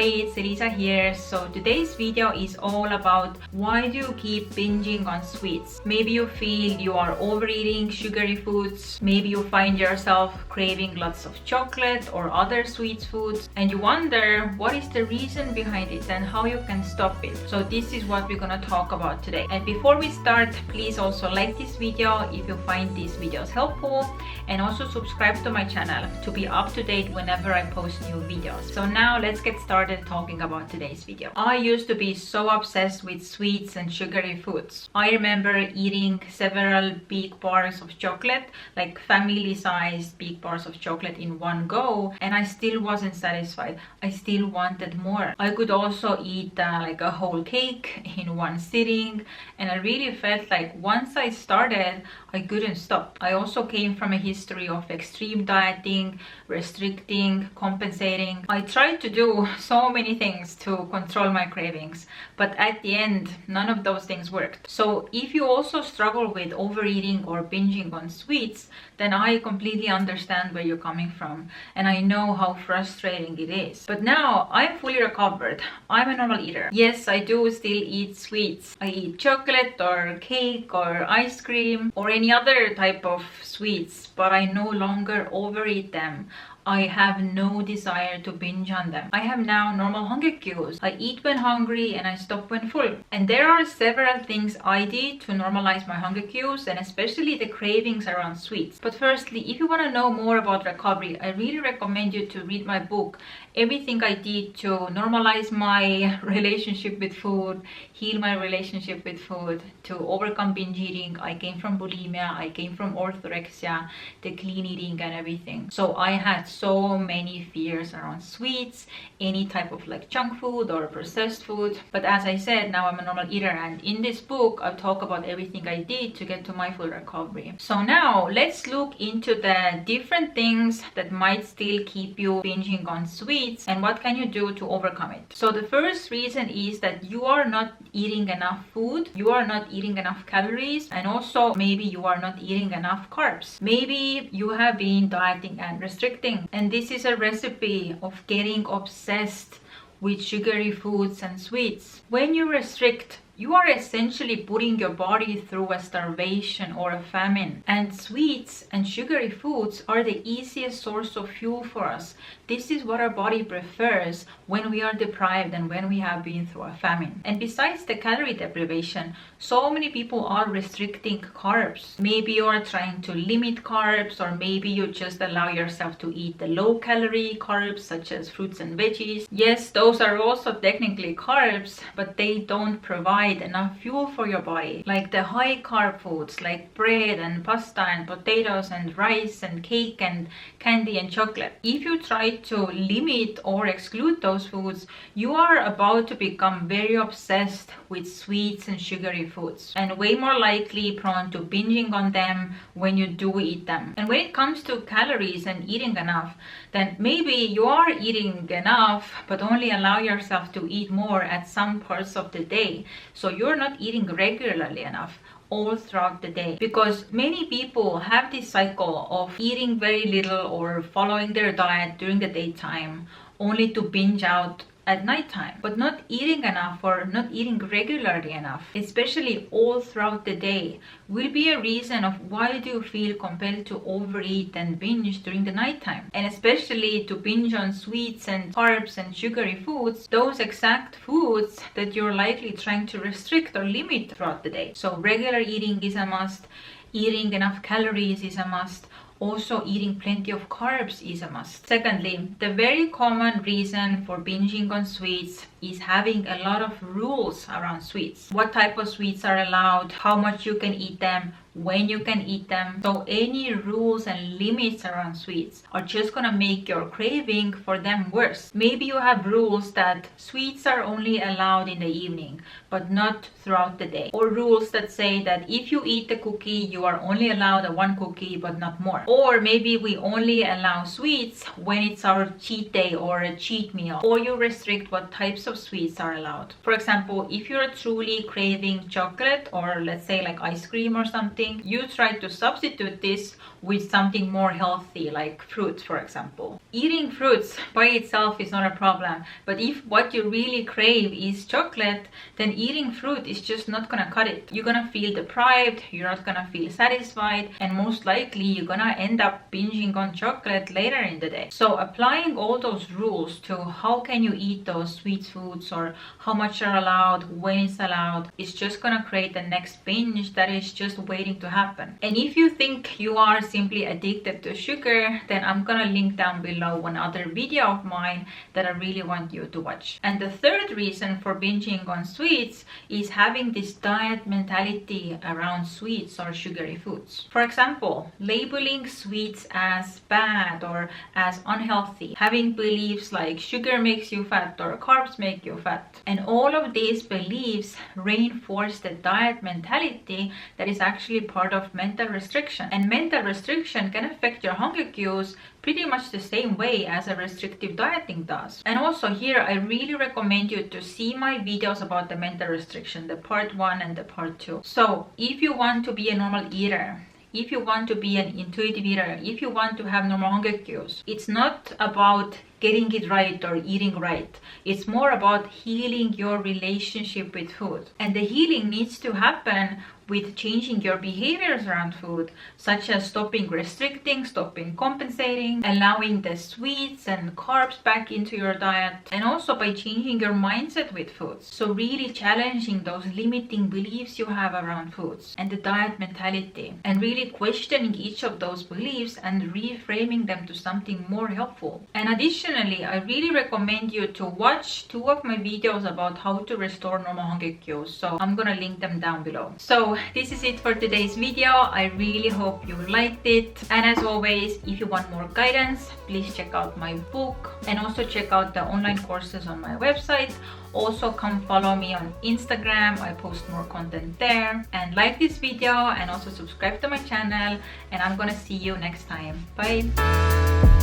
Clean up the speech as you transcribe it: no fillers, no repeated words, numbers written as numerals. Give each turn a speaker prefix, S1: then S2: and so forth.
S1: everybody, it's Elisa here. So today's video is all about why do you keep binging on sweets. Maybe you feel you are overeating sugary foods, maybe you find yourself craving lots of chocolate or other sweet foods, and you wonder what is the reason behind it and how you can stop it. So this is what we're gonna talk about today. And before we start, please also like this video if you find these videos helpful, and also subscribe to my channel to be up to date whenever I post new videos. So now let's get started talking about today's video. I used to be so obsessed with sweets and sugary foods. I remember eating several big bars of chocolate, like family-sized big bars of chocolate in one go, and I still wasn't satisfied. I still wanted more. I could also eat like a whole cake in one sitting, and I really felt like once I started, I couldn't stop. I also came from a history of extreme dieting, restricting, compensating. I tried to do so many things to control my cravings, but at the end, none of those things worked. So if you also struggle with overeating or binging on sweets, then I completely understand where you're coming from, and I know how frustrating it is. But now I'm fully recovered. I'm a normal eater. Yes, I do still eat sweets. I eat chocolate or cake or ice cream or any other type of sweets, but I no longer overeat them. I have no desire to binge on them. I have now normal hunger cues. I eat when hungry and I stop when full. And there are several things I did to normalize my hunger cues, and especially the cravings around sweets. But firstly, if you want to know more about recovery, I really recommend you to read my book, Everything I Did to Normalize My Relationship with Food, Heal My Relationship with Food, to Overcome Binge Eating. I came from bulimia, I came from orthorexia, the clean eating and everything. So I had so many fears around sweets, any type of like junk food or processed food. But as I said, now I'm a normal eater, and in this book I talk about everything I did to get to my full recovery. So now let's look into the different things that might still keep you binging on sweets and what can you do to overcome it. So the first reason is that you are not eating enough food, you are not eating enough calories, and also maybe you are not eating enough carbs. Maybe you have been dieting and restricting, and this is a recipe of getting obsessed with sugary foods and sweets. When you restrict, you are essentially putting your body through a starvation or a famine. And sweets and sugary foods are the easiest source of fuel for us. This is what our body prefers when we are deprived and when we have been through a famine. And besides the calorie deprivation, so many people are restricting carbs. Maybe you are trying to limit carbs, or maybe you just allow yourself to eat the low-calorie carbs such as fruits and veggies. Yes, those are also technically carbs, but they don't provide enough fuel for your body. Like the high carb foods like bread and pasta and potatoes and rice and cake and candy and chocolate. If you try to limit or exclude those foods, you are about to become very obsessed with sweets and sugary foods, and way more likely prone to binging on them when you do eat them. And when it comes to calories and eating enough, then maybe you are eating enough but only allow yourself to eat more at some parts of the day. So you're not eating regularly enough all throughout the day, because many people have this cycle of eating very little or following their diet during the daytime only to binge out at nighttime, but not eating enough or not eating regularly enough, especially all throughout the day, will be a reason of why do you feel compelled to overeat and binge during the nighttime, and especially to binge on sweets and carbs and sugary foods, those exact foods that you're likely trying to restrict or limit throughout the day. So regular eating is a must, eating enough calories is a must, also eating plenty of carbs is a must. Secondly, the very common reason for binging on sweets is having a lot of rules around sweets. What type of sweets are allowed, how much you can eat them, when you can eat them. So any rules and limits around sweets are just gonna make your craving for them worse. Maybe you have rules that sweets are only allowed in the evening but not throughout the day, or rules that say that if you eat the cookie you are only allowed one cookie but not more. Or maybe we only allow sweets when it's our cheat day or a cheat meal, or you restrict what types of sweets are allowed. For example, if you're truly craving chocolate or let's say like ice cream or something, you try to substitute this with something more healthy like fruit, for example. Eating fruits by itself is not a problem, but if what you really crave is chocolate, then eating fruit is just not gonna cut it. You're gonna feel deprived, you're not gonna feel satisfied, and most likely you're gonna end up binging on chocolate later in the day. So applying all those rules to how can you eat those sweet foods or how much are allowed, when it's allowed, is just gonna create the next binge that is just waiting to happen. And if you think you are simply addicted to sugar, then I'm gonna link down below one other video of mine that I really want you to watch. And the third reason for binging on sweets is having this diet mentality around sweets or sugary foods. For example, labeling sweets as bad or as unhealthy, having beliefs like sugar makes you fat or carbs make you fat. And all of these beliefs reinforce the diet mentality that is actually part of mental restriction. And mental restriction can affect your hunger cues pretty much the same way as a restrictive dieting does. And also here, I really recommend you to see my videos about the mental restriction, the part 1 and the part 2. So if you want to be a normal eater, if you want to be an intuitive eater, if you want to have normal hunger cues, it's not about getting it right or eating right. It's more about healing your relationship with food. And the healing needs to happen with changing your behaviors around food, such as stopping restricting, stopping compensating, allowing the sweets and carbs back into your diet, and also by changing your mindset with foods. So really challenging those limiting beliefs you have around foods and the diet mentality, and really questioning each of those beliefs and reframing them to something more helpful. And additionally, I really recommend you to watch 2 of my videos about how to restore normal hunger cues. So I'm gonna link them down below. So this is it for today's video. I really hope you liked it. And as always, if you want more guidance, please check out my book and also check out the online courses on my website. Also come follow me on Instagram. I post more content there. And like this video and also subscribe to my channel. And I'm gonna see you next time. Bye.